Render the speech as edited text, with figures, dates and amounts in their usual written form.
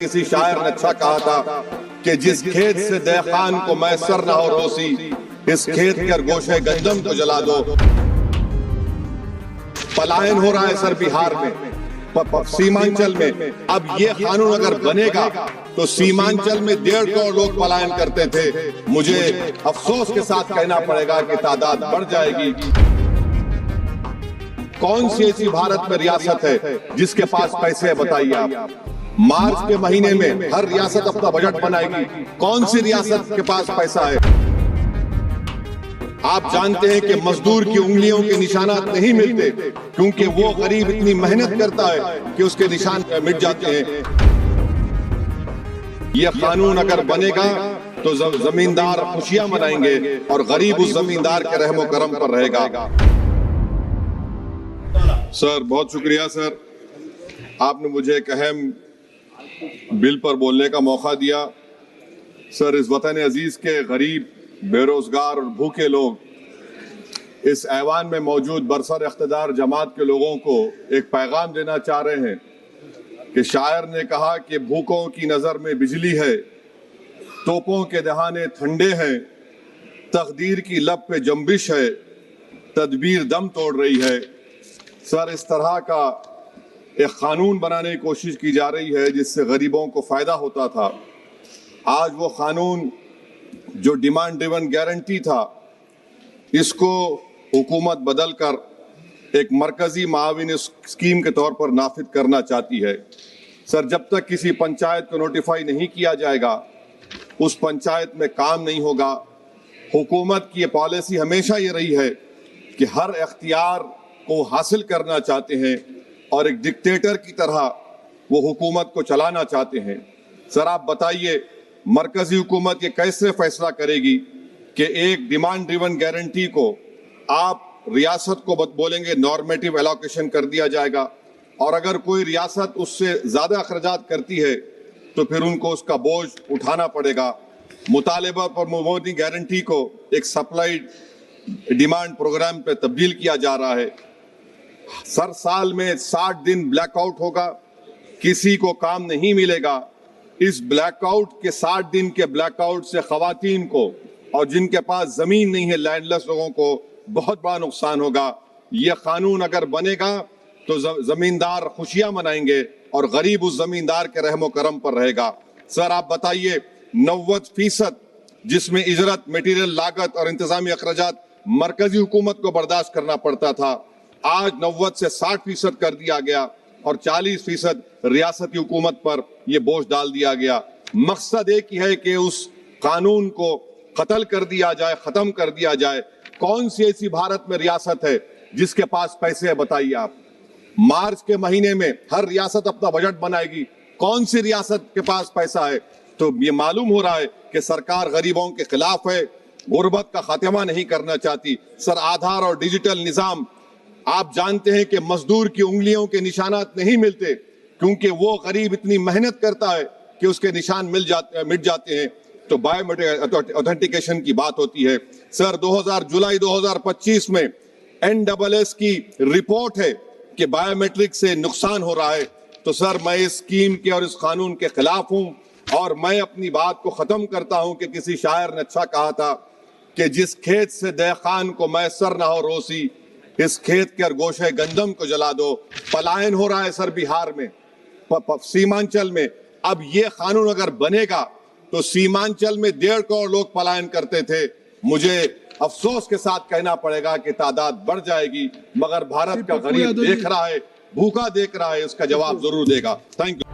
किसी शायर ने अच्छा कहा था कि जिस खेत से देखान को मैसर न हो रोसी, इस खेत के गोशे गंदम को जला दो। पलायन हो रहा है सर बिहार में, सीमांचल में। अब ये कानून अगर बनेगा तो सीमांचल में 1.5 करोड़ लोग पलायन करते थे। मुझे अफसोस के साथ कहना पड़ेगा कि तादाद बढ़ जाएगी। कौन सी ऐसी भारत में रियासत है जिसके पास पैसे है, बताइए आप। मार्च के महीने में हर रियासत अपना बजट बनाएगी। कौन सी रियासत के पास पैसा है? आप जानते हैं कि मजदूर की उंगलियों के निशानात नहीं मिलते, क्योंकि वो गरीब इतनी मेहनत करता है कि उसके निशान मिट जाते हैं। यह कानून अगर बनेगा तो जमींदार खुशियां मनाएंगे और गरीब उस जमींदार के रहमो करम पर रहेगा। सर बहुत शुक्रिया सर, आपने मुझे एक अहम बिल पर बोलने का मौका दिया। सर इस वतन अजीज के गरीब, बेरोजगार और भूखे लोग इस ऐवान में मौजूद बरसर इख्तिदार जमात के लोगों को एक पैगाम देना चाह रहे हैं कि शायर ने कहा कि भूखों की नजर में बिजली है, तोपों के दहाने ठंडे हैं, तकदीर की लब पे जंबिश है, तदबीर दम तोड़ रही है। सर इस तरह का एक कानून बनाने की कोशिश की जा रही है जिससे गरीबों को फायदा होता था। आज वो कानून जो डिमांड ड्रिवन गारंटी था, इसको हुकूमत बदल कर एक मरकजी माविन स्कीम के तौर पर नाफिज करना चाहती है। सर जब तक किसी पंचायत को नोटिफाई नहीं किया जाएगा, उस पंचायत में काम नहीं होगा। हुकूमत की ये पॉलिसी हमेशा ये रही है कि हर इख्तियार को हासिल करना चाहते हैं और एक डिक्टेटर की तरह वो हुकूमत को चलाना चाहते हैं। सर आप बताइए, मरकजी हुकूमत ये कैसे फैसला करेगी कि एक डिमांड ड्रिवन गारंटी को आप रियासत को बोलेंगे नॉर्मेटिव एलोकेशन कर दिया जाएगा, और अगर कोई रियासत उससे ज़्यादा अखराजात करती है तो फिर उनको उसका बोझ उठाना पड़ेगा। मुतालिबा पर मोदी गारंटी को एक सप्लाई डिमांड प्रोग्राम पे तब्दील किया जा रहा है। सर साल में 60 दिन ब्लैकआउट होगा, किसी को काम नहीं मिलेगा। इस ब्लैकआउट के 60 दिन के ब्लैकआउट से खवातीन को और जिनके पास जमीन नहीं है, लैंडलेस लोगों को बहुत बड़ा नुकसान होगा। यह कानून अगर बनेगा तो जमींदार खुशियां मनाएंगे और गरीब उस जमींदार के रहमो करम पर रहेगा। सर आप बताइए, 90% जिसमें इजरत, मटेरियल लागत और इंतजामी अखराजात मरकजी हुकूमत को बर्दाश्त करना पड़ता था, आज 90 से 60% कर दिया गया और 40% रियासती हुकूमत पर यह बोझ डाल दिया गया। मकसद एक ही है कि उस कानून को कत्ल कर दिया जाए, खत्म कर दिया जाए। कौन सी ऐसी भारत में रियासत है जिसके पास पैसे है, बताइए आप। मार्च के महीने में हर रियासत अपना बजट बनाएगी। कौन सी रियासत के पास पैसा है? तो ये मालूम हो रहा है कि सरकार गरीबों के खिलाफ है, गुर्बत का खात्मा नहीं करना चाहती। सर आधार और डिजिटल निजाम, आप जानते हैं कि मजदूर की उंगलियों के निशानात नहीं मिलते, क्योंकि वो गरीब इतनी मेहनत करता है कि उसके निशान मिट जाते हैं। तो बायोमेट्रिक ऑथेंटिकेशन की बात होती है। सर जुलाई 2025 में NSS की रिपोर्ट है कि बायोमेट्रिक से नुकसान हो रहा है। तो सर मैं इस स्कीम के और इस कानून के खिलाफ हूं, और मैं अपनी बात को खत्म करता हूं कि किसी शायर ने अच्छा कहा था कि जिस खेत से देखान को मैसर ना हो रोसी, इस खेत के गोशे गंदम को जला दो। पलायन हो रहा है सर बिहार में, सीमांचल में। अब ये कानून अगर बनेगा तो सीमांचल में 1.5 करोड़ लोग पलायन करते थे। मुझे अफसोस के साथ कहना पड़ेगा कि तादाद बढ़ जाएगी, मगर भारत का गरीब देख रहा है, भूखा देख रहा है, इसका जवाब जरूर देगा। Thank you.